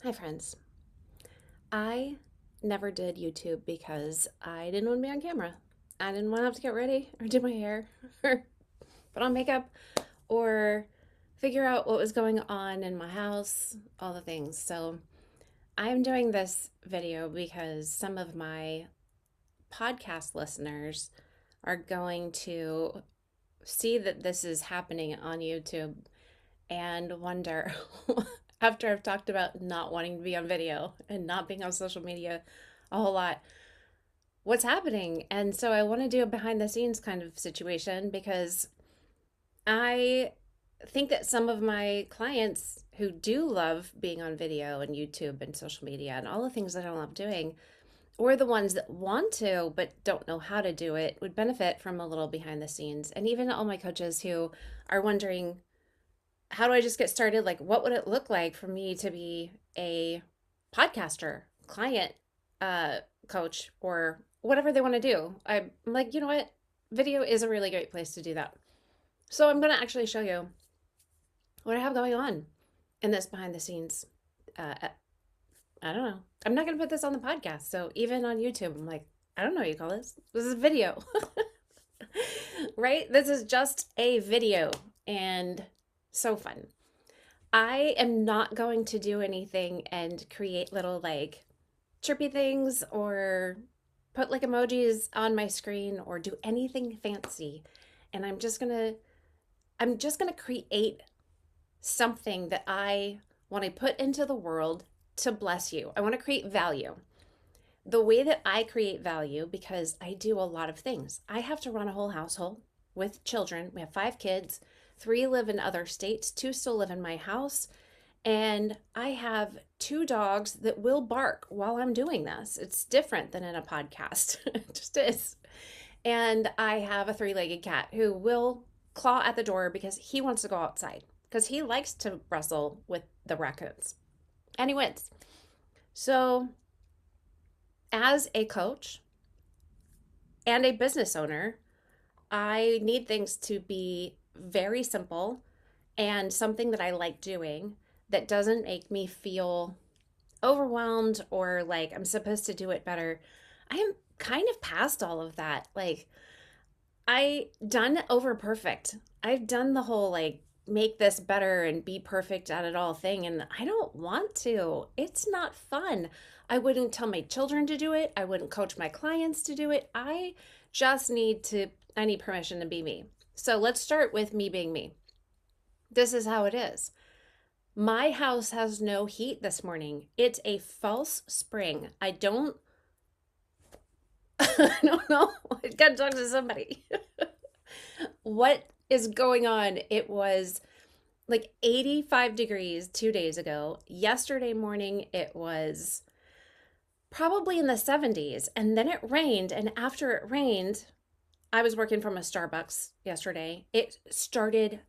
Hi, friends. I never did YouTube because I didn't want to be on camera. I didn't want to have to get ready or do my hair or put on makeup or figure out what was going on in my house, all the things. So I'm doing this video because some of my podcast listeners are going to see that this is happening on YouTube and wonder after I've talked about not wanting to be on video and not being on social media a whole lot, what's happening. And so I want to do a behind the scenes kind of situation because I think that some of my clients who do love being on video and YouTube and social media and all the things that I love doing, or the ones that want to but don't know how to do it, would benefit from a little behind the scenes. And even all my coaches who are wondering, how do I just get started? Like, what would it look like for me to be a podcaster, client, coach, or whatever they want to do? I'm like, you know what? Video is a really great place to do that. So I'm going to actually show you what I have going on in this behind the scenes. I don't know. I'm not going to put this on the podcast. So even on YouTube, I'm like, I don't know what you call this. This is video, right? This is just a video and so fun. I am not going to do anything and create little like chirpy things or put like emojis on my screen or do anything fancy. And I'm just going to create something that I want to put into the world to bless you. I want to create value. The way that I create value, because I do a lot of things. I have to run a whole household with children. We have 5 kids. 3 live in other states. 2 still live in my house. And I have 2 dogs that will bark while I'm doing this. It's different than in a podcast. It just is. And I have a 3-legged cat who will claw at the door because he wants to go outside, because he likes to wrestle with the raccoons. And he wins. So, as a coach and a business owner, I need things to be very simple and something that I like doing that doesn't make me feel overwhelmed or like I'm supposed to do it better. I am kind of past all of that. Like, I done over perfect. I've done the whole like make this better and be perfect at it all thing, and I don't want to. It's not fun. I wouldn't tell my children to do it. I wouldn't coach my clients to do it. I need permission to be me. So let's start with me being me. This is how it is. My house has no heat this morning. It's a false spring. I don't I don't know. I gotta talk to somebody. What is going on? It was like 85 degrees 2 days ago. Yesterday morning, it was probably in the 70s. And then it rained. And after it rained, I was working from a Starbucks yesterday. It started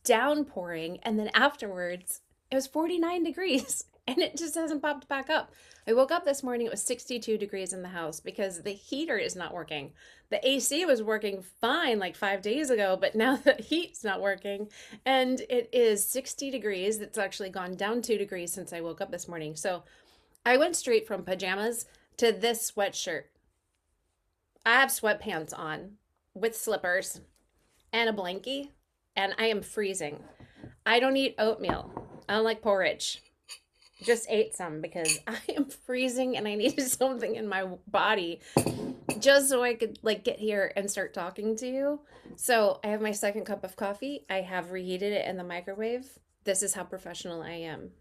downpouring. And then afterwards, it was 49 degrees. And it just hasn't popped back up. I woke up this morning, it was 62 degrees in the house because the heater is not working. The AC was working fine like 5 days ago, but now the heat's not working. And it is 60 degrees. It's actually gone down 2 degrees since I woke up this morning. So I went straight from pajamas to this sweatshirt. I have sweatpants on with slippers and a blankie, and I am freezing. I don't eat oatmeal. I don't like porridge. Just ate some because I am freezing and I needed something in my body just so I could like get here and start talking to you. So I have my second cup of coffee. I have reheated it in the microwave. This is how professional I am.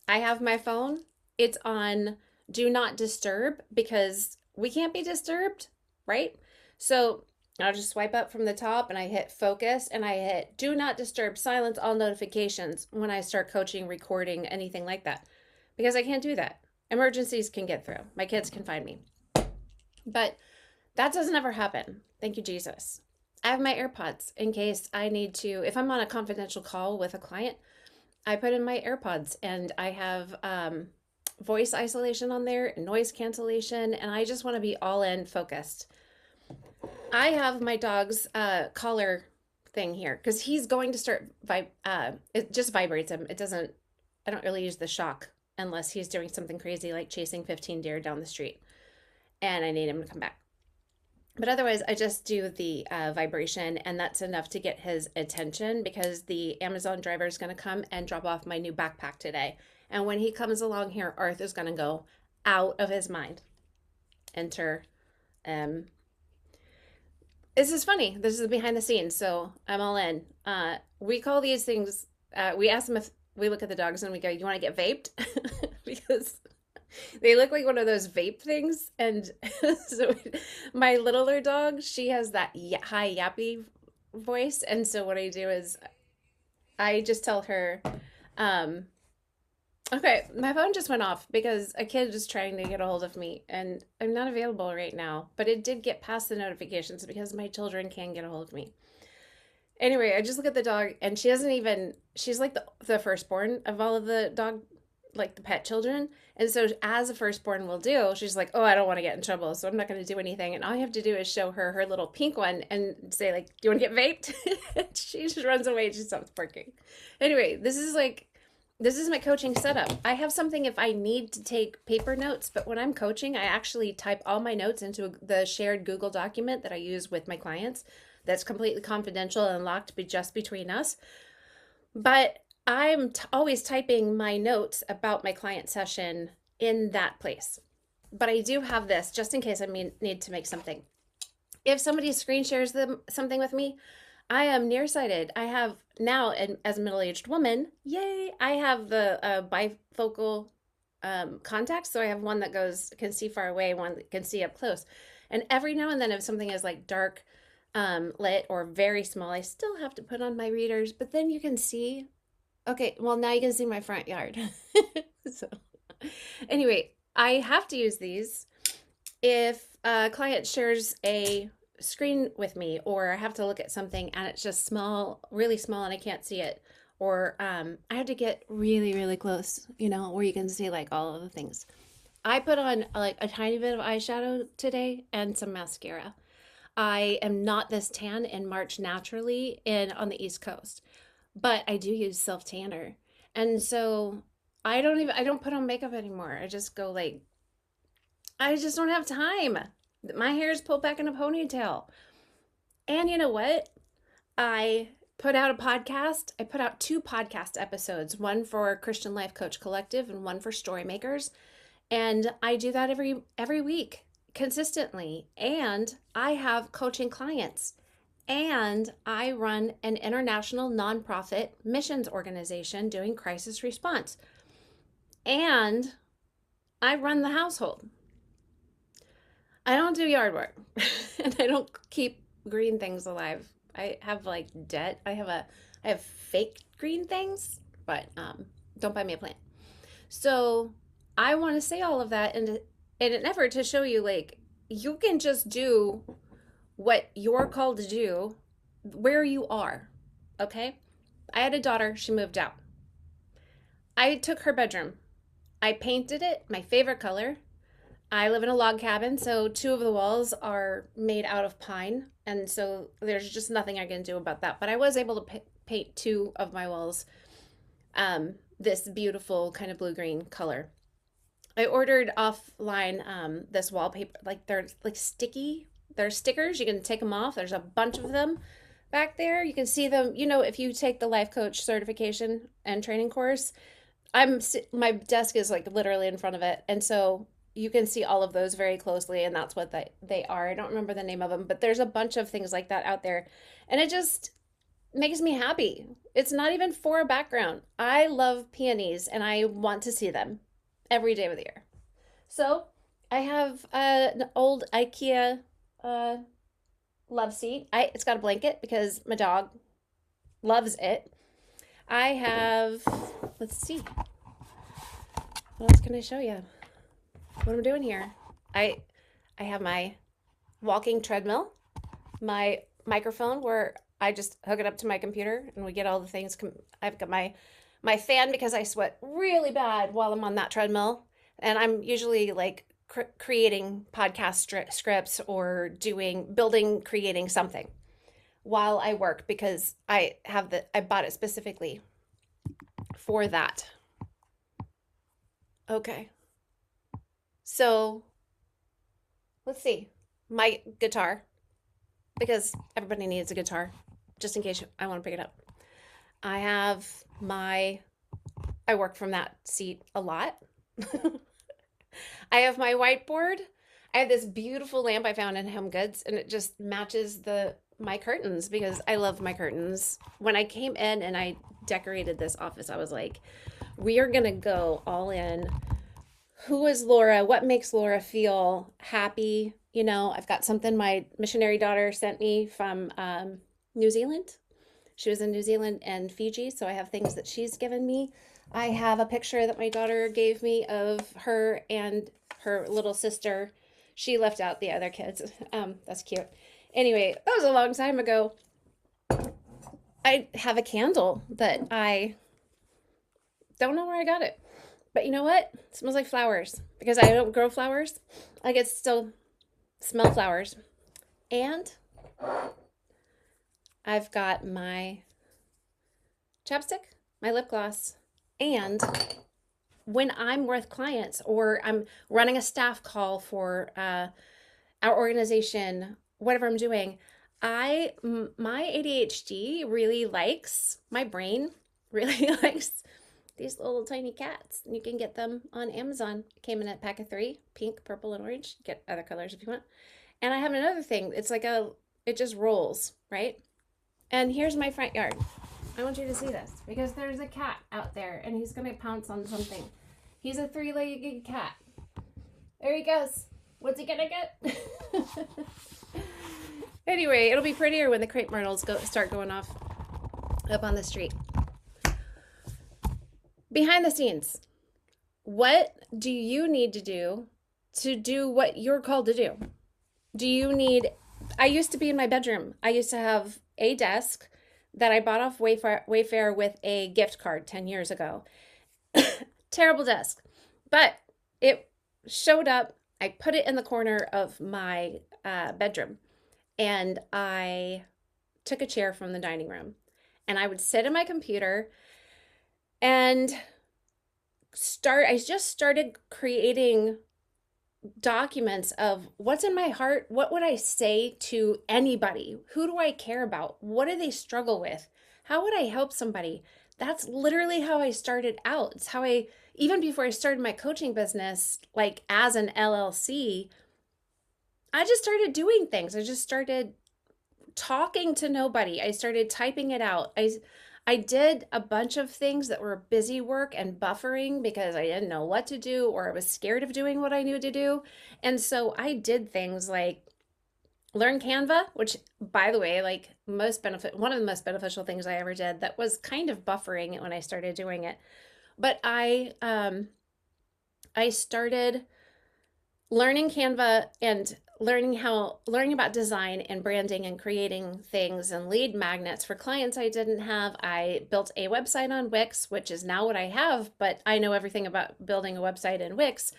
I have my phone. It's on do not disturb because we can't be disturbed, right? So I'll just swipe up from the top and I hit focus and I hit do not disturb, silence all notifications when I start coaching, recording, anything like that. Because I can't do that. Emergencies can get through. My kids can find me. But that doesn't ever happen. Thank you, Jesus. I have my AirPods in case I need to, if I'm on a confidential call with a client, I put in my AirPods and I have voice isolation on there, noise cancellation, and I just want to be all in focused. I have my dog's collar thing here because he's going to start it just vibrates him. It doesn't I don't really use the shock unless he's doing something crazy like chasing 15 deer down the street and I need him to come back. But otherwise, I just do the vibration, and that's enough to get his attention because the Amazon driver is going to come and drop off my new backpack today. And when he comes along here, Arth is going to go out of his mind. Enter. Um, this is funny. This is behind the scenes, so I'm all in. We call these things, we ask them if we look at the dogs and we go, you want to get vaped? Because they look like one of those vape things. And so my littler dog, she has that high yappy voice. And so what I do is I just tell her, um, okay, my phone just went off because a kid is trying to get a hold of me and I'm not available right now. But it did get past the notifications because my children can get a hold of me. Anyway, I just look at the dog and she doesn't even, she's like the firstborn of all of the dog, like the pet children. And so as a firstborn will do, she's like, oh, I don't want to get in trouble, so I'm not going to do anything. And all you have to do is show her her little pink one and say like, do you want to get vaped? She just runs away and she stops barking. Anyway, this is my coaching setup. I have something if I need to take paper notes, but when I'm coaching, I actually type all my notes into the shared Google document that I use with my clients that's completely confidential and locked just between us. But I'm always typing my notes about my client session in that place. But I do have this just in case I need to make something. If somebody screen shares something with me, I am nearsighted. I have now, as a middle-aged woman, yay, I have the bifocal contacts. So I have one that can see far away, one that can see up close. And every now and then if something is like dark lit or very small, I still have to put on my readers, but then you can see. Okay, well, now you can see my front yard. So anyway, I have to use these if a client shares a screen with me, or I have to look at something and it's just small, really small, and I can't see it. Or I have to get really, really close, where you can see like all of the things. I put on like a tiny bit of eyeshadow today and some mascara. I am not this tan in March naturally on the East Coast, but I do use self tanner. And so I don't put on makeup anymore. I just go like, I just don't have time. My hair is pulled back in a ponytail. And you know what? I put out a podcast. I put out 2 podcast episodes, one for Christian Life Coach Collective and one for Storymakers. And I do that every week consistently. And I have coaching clients. And I run an international nonprofit missions organization doing crisis response. And I run the household. I don't do yard work. And I don't keep green things alive. I have like debt. I have fake green things, but don't buy me a plant. So I want to say all of that in an effort to show you like you can just do what you're called to do where you are. Okay? I had a daughter, she moved out. I took her bedroom. I painted it my favorite color. I live in a log cabin, so 2 of the walls are made out of pine, and so there's just nothing I can do about that. But I was able to paint 2 of my walls this beautiful kind of blue-green color. I ordered offline this wallpaper, like they're like sticky. They're stickers. You can take them off. There's a bunch of them back there. You can see them. If you take the life coach certification and training course, my desk is like literally in front of it. And so you can see all of those very closely. And that's what they are. I don't remember the name of them, but there's a bunch of things like that out there. And it just makes me happy. It's not even for a background. I love peonies and I want to see them every day of the year. So I have an old IKEA love seat. It's got a blanket because my dog loves it. I have, let's see, what else can I show you? What I'm doing here. I have my walking treadmill, my microphone where I just hook it up to my computer and we get all the things. I've got my fan because I sweat really bad while I'm on that treadmill. And I'm usually like creating podcast scripts or creating something while I work because I bought it specifically for that. Okay. So let's see. My guitar, because everybody needs a guitar, just in case I want to pick it up. I have my, I work from that seat a lot. I have my whiteboard. I have this beautiful lamp I found in Home Goods, and it just matches the my curtains because I love my curtains. When I came in and I decorated this office, I was like, we are gonna go all in. Who is Laura? What makes Laura feel happy? You know, I've got something my missionary daughter sent me from New Zealand. She was in New Zealand and Fiji, so I have things that she's given me. I have a picture that my daughter gave me of her and her little sister. She left out the other kids. That's cute. Anyway, that was a long time ago. I have a candle that I don't know where I got it. But you know what? It smells like flowers because I don't grow flowers. I get still smell flowers. And I've got my chapstick, my lip gloss, and when I'm with clients or I'm running a staff call for our organization, whatever I'm doing, my ADHD really likes, my brain really likes these little tiny cats. You can get them on Amazon. It came in a pack of 3, pink, purple, and orange. Get other colors if you want. And I have another thing. It's like it just rolls, right? And here's my front yard. I want you to see this because there's a cat out there and he's going to pounce on something. He's a 3-legged cat. There he goes. What's he going to get? Anyway, it'll be prettier when the crepe myrtles start going off up on the street. Behind the scenes, what do you need to do what you're called to do? Do you need, I used to be in my bedroom. I used to have a desk that I bought off Wayfair with a gift card 10 years ago. Terrible desk. But it showed up. I put it in the corner of my bedroom and I took a chair from the dining room and I would sit at my computer and I just started creating documents of what's in my heart. What would I say to anybody? Who do I care about? What do they struggle with? How would I help somebody? That's literally how I started out. It's how even before I started my coaching business, like as an LLC, I just started doing things. I just started talking to nobody. I started typing it out. I did a bunch of things that were busy work and buffering because I didn't know what to do or I was scared of doing what I knew to do. And so I did things like learn Canva, which by the way, like one of the most beneficial things I ever did that was kind of buffering when I started doing it. But I started learning Canva and learning about design and branding and creating things and lead magnets for clients I didn't have. I built a website on Wix, which is now what I have, but I know everything about building a website in Wix.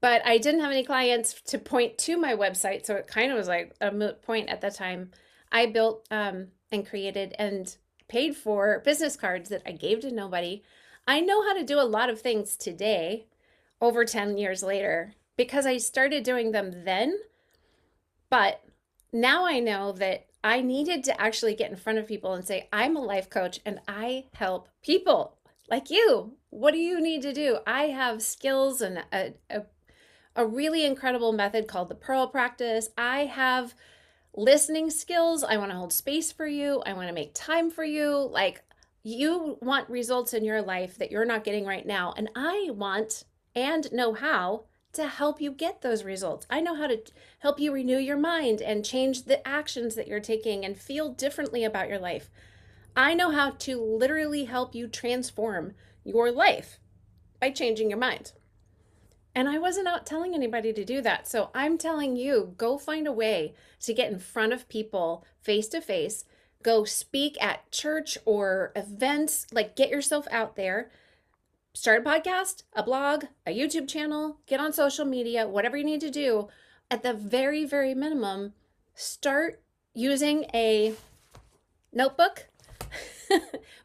But I didn't have any clients to point to my website, so it kind of was like a moot point at the time. I built and created and paid for business cards that I gave to nobody. I know how to do a lot of things today, over 10 years later, because I started doing them then. But now I know that I needed to actually get in front of people and say, I'm a life coach and I help people like you. What do you need to do? I have skills and a really incredible method called the Pearl Practice. I have listening skills. I want to hold space for you. I want to make time for you. Like, you want results in your life that you're not getting right now. And I want and know how to help you get those results. I know how to help you renew your mind and change the actions that you're taking and feel differently about your life. I know how to literally help you transform your life by changing your mind. And I wasn't out telling anybody to do that. So I'm telling you, go find a way to get in front of people face to face. Go speak at church or events, like get yourself out there. Start a podcast, a blog, a YouTube channel, get on social media, whatever you need to do. At the very, very minimum, start using a notebook,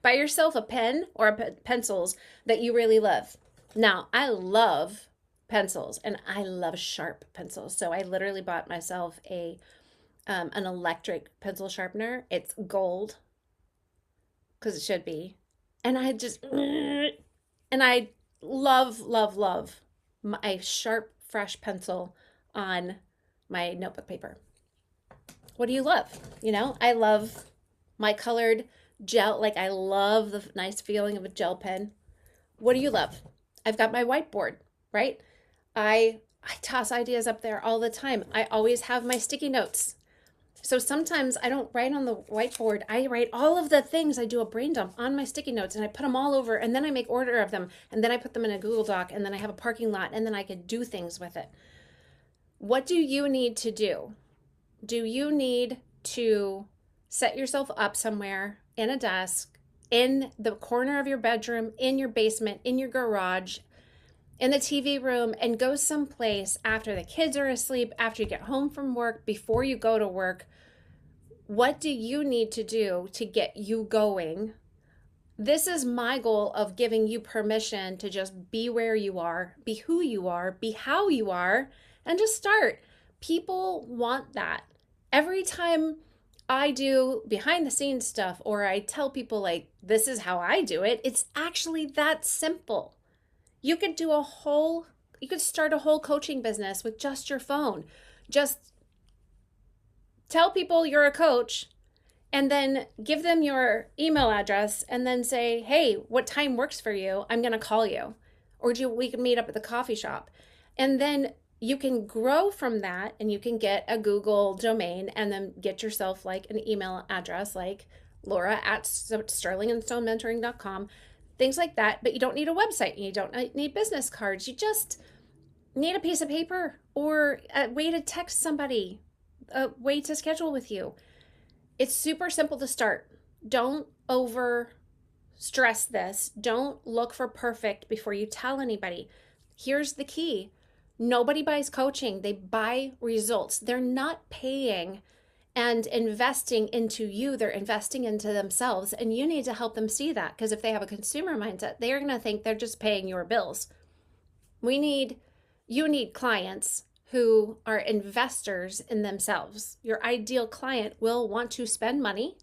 buy yourself a pen or pencils that you really love. Now, I love pencils and I love sharp pencils. So I literally bought myself a an electric pencil sharpener. It's gold because it should be. And I just and I love love love my sharp fresh pencil on my notebook paper. What do you love? I love my colored gel. Like, I love the nice feeling of a gel pen. What do you love? I've got my whiteboard, right? I toss ideas up there all the time. I always have my sticky notes. So sometimes I don't write on the whiteboard. I write all of the things. I do a brain dump on my sticky notes and I put them all over, and then I make order of them, and then I put them in a Google Doc, and then I have a parking lot, and then I could do things with it. What do you need to do? Do you need to set yourself up somewhere in a desk, in the corner of your bedroom, in your basement, in your garage, in the TV room, and go someplace after the kids are asleep, after you get home from work, before you go to work? What do you need to do to get you going? This is my goal of giving you permission to just be where you are, be who you are, be how you are, and just start. People want that. Every time I do behind the scenes stuff, or I tell people, like, this is how I do it, it's actually that simple. You could start a whole coaching business with just your phone. Just tell people you're a coach, and then give them your email address, and then say, hey, what time works for you? I'm going to call you. Or we can meet up at the coffee shop. And then you can grow from that, and you can get a Google domain, and then get yourself like an email address like Laura@sterlingandstonementoring.com, things like that. But you don't need a website. You don't need business cards. You just need a piece of paper or a way to text somebody, a way to schedule with you. It's super simple to start. Don't over stress this. Don't look for perfect before you tell anybody. Here's the key. Nobody buys coaching. They buy results. They're not paying and investing into you. They're investing into themselves. And you need to help them see that, because if they have a consumer mindset, they're going to think they're just paying your bills. You need clients who are investors in themselves. Your ideal client will want to spend money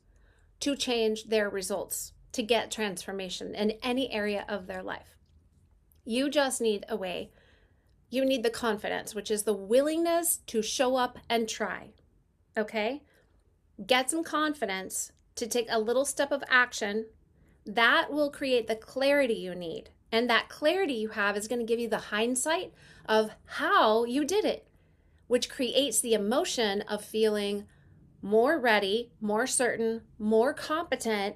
to change their results, to get transformation in any area of their life. You just need a way. You need the confidence, which is the willingness to show up and try. Okay? Get some confidence to take a little step of action. That will create the clarity you need. And that clarity you have is going to give you the hindsight of how you did it, which creates the emotion of feeling more ready, more certain, more competent,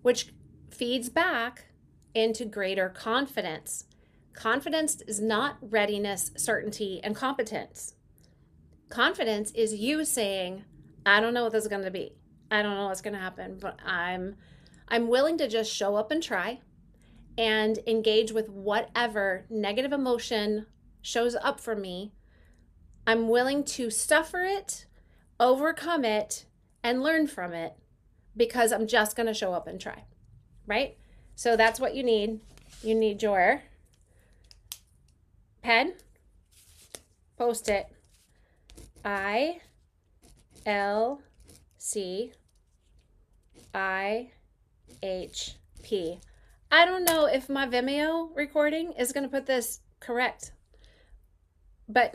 which feeds back into greater confidence. Confidence is not readiness, certainty, and competence. Confidence is you saying, I don't know what this is going to be. I don't know what's going to happen, but I'm willing to just show up and try and engage with whatever negative emotion shows up for me. I'm willing to suffer it, overcome it, and learn from it, because I'm just going to show up and try, right? So that's what you need. You need your pen, Post-it, ILCIHP. I don't know if my Vimeo recording is going to put this correct, but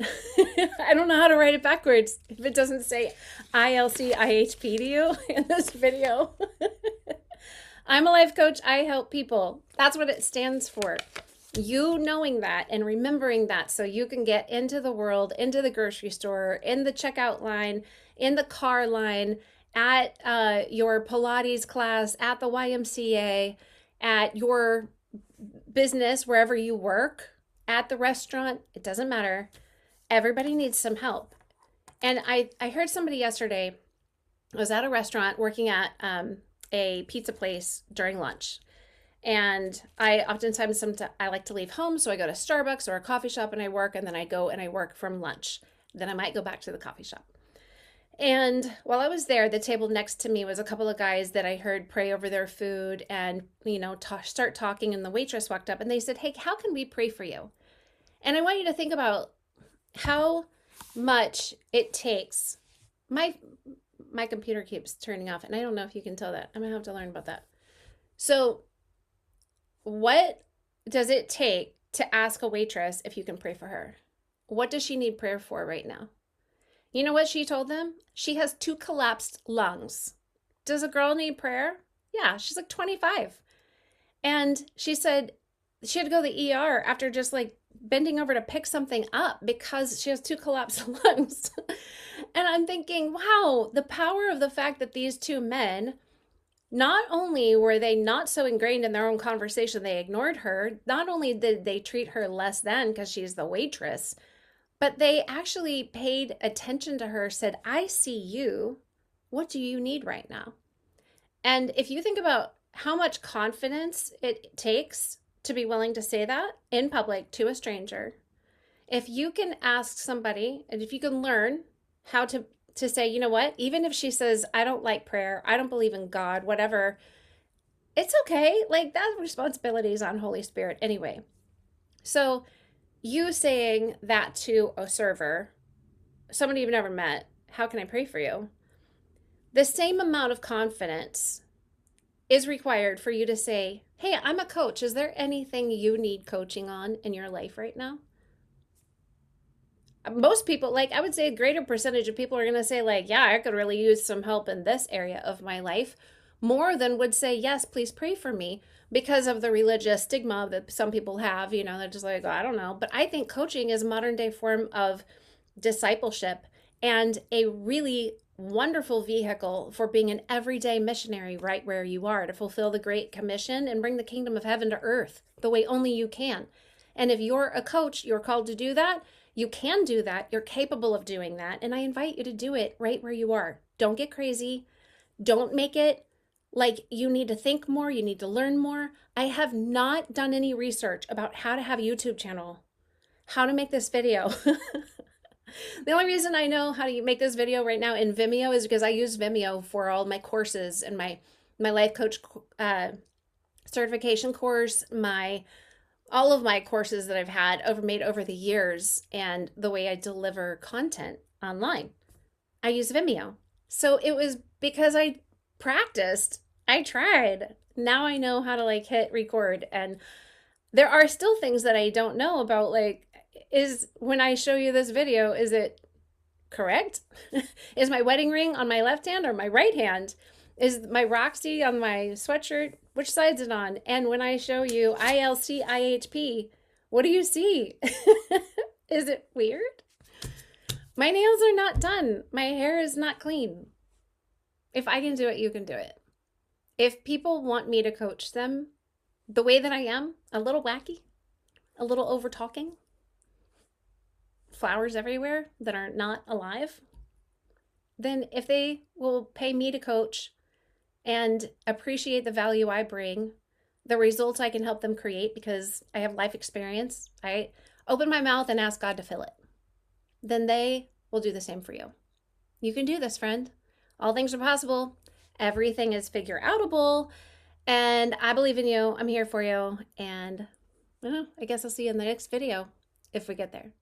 I don't know how to write it backwards if it doesn't say ILCIHP to you in this video. I'm a life coach. I help people. That's what it stands for. You knowing that and remembering that, so you can get into the world, into the grocery store, in the checkout line, in the car line, at your Pilates class, at the YMCA, at your business, wherever you work, at the restaurant. It doesn't matter. Everybody needs some help. And I heard somebody yesterday. I was at a restaurant working at a pizza place during lunch. And I oftentimes, I like to leave home, so I go to Starbucks or a coffee shop and I work, and then I go and I work from lunch. Then I might go back to the coffee shop. And while I was there, the table next to me was a couple of guys that I heard pray over their food and, start talking. And the waitress walked up and they said, "Hey, how can we pray for you?" And I want you to think about how much it takes. My my computer keeps turning off, and I don't know if you can tell that. I'm gonna have to learn about that. So, what does it take to ask a waitress if you can pray for her? What does she need prayer for right now? You know what she told them? She has 2 collapsed lungs. Does a girl need prayer? Yeah, she's like 25. And she said she had to go to the ER after just like bending over to pick something up because she has 2 collapsed lungs. And I'm thinking, wow, the power of the fact that these 2 men, not only were they not so ingrained in their own conversation, they ignored her, not only did they treat her less than because she's the waitress, but they actually paid attention to her, said, "I see you. What do you need right now?" And if you think about how much confidence it takes to be willing to say that in public to a stranger, if you can ask somebody and if you can learn how to say, you know what, even if she says, "I don't like prayer, I don't believe in God," whatever, it's okay. Like that responsibility is on Holy Spirit anyway. So you saying that to a server, somebody you've never met, "How can I pray for you?" The same amount of confidence is required for you to say, "Hey, I'm a coach. Is there anything you need coaching on in your life right now?" Most people, like I would say a greater percentage of people are going to say like, "Yeah, I could really use some help in this area of my life," more than would say, "Yes, please pray for me," because of the religious stigma that some people have. They're just like, "Oh, I don't know." But I think coaching is a modern day form of discipleship and a really wonderful vehicle for being an everyday missionary right where you are to fulfill the Great Commission and bring the kingdom of heaven to earth the way only you can. And if you're a coach, you're called to do that. You can do that. You're capable of doing that. And I invite you to do it right where you are. Don't get crazy. Don't make it like you need to think more. You need to learn more. I have not done any research about how to have a YouTube channel, how to make this video. The only reason I know how to make this video right now in Vimeo is because I use Vimeo for all my courses and my life coach certification course, all of my courses that I've made over the years, and the way I deliver content online. I use Vimeo. So it was because I practiced, I tried. Now I know how to like hit record, and there are still things that I don't know about, like, is when I show you this video, is it correct? Is my wedding ring on my left hand or my right hand? Is my Roxy on my sweatshirt? Which side's it on? And when I show you ILCIHP, what do you see? Is it weird? My nails are not done. My hair is not clean. If I can do it, you can do it. If people want me to coach them the way that I am, a little wacky, a little over talking, flowers everywhere that are not alive, then if they will pay me to coach and appreciate the value I bring, the results I can help them create because I have life experience, I open my mouth and ask God to fill it, then they will do the same for you. You can do this, friend. All things are possible. Everything is figure outable. And I believe in you. I'm here for you. And I guess I'll see you in the next video if we get there.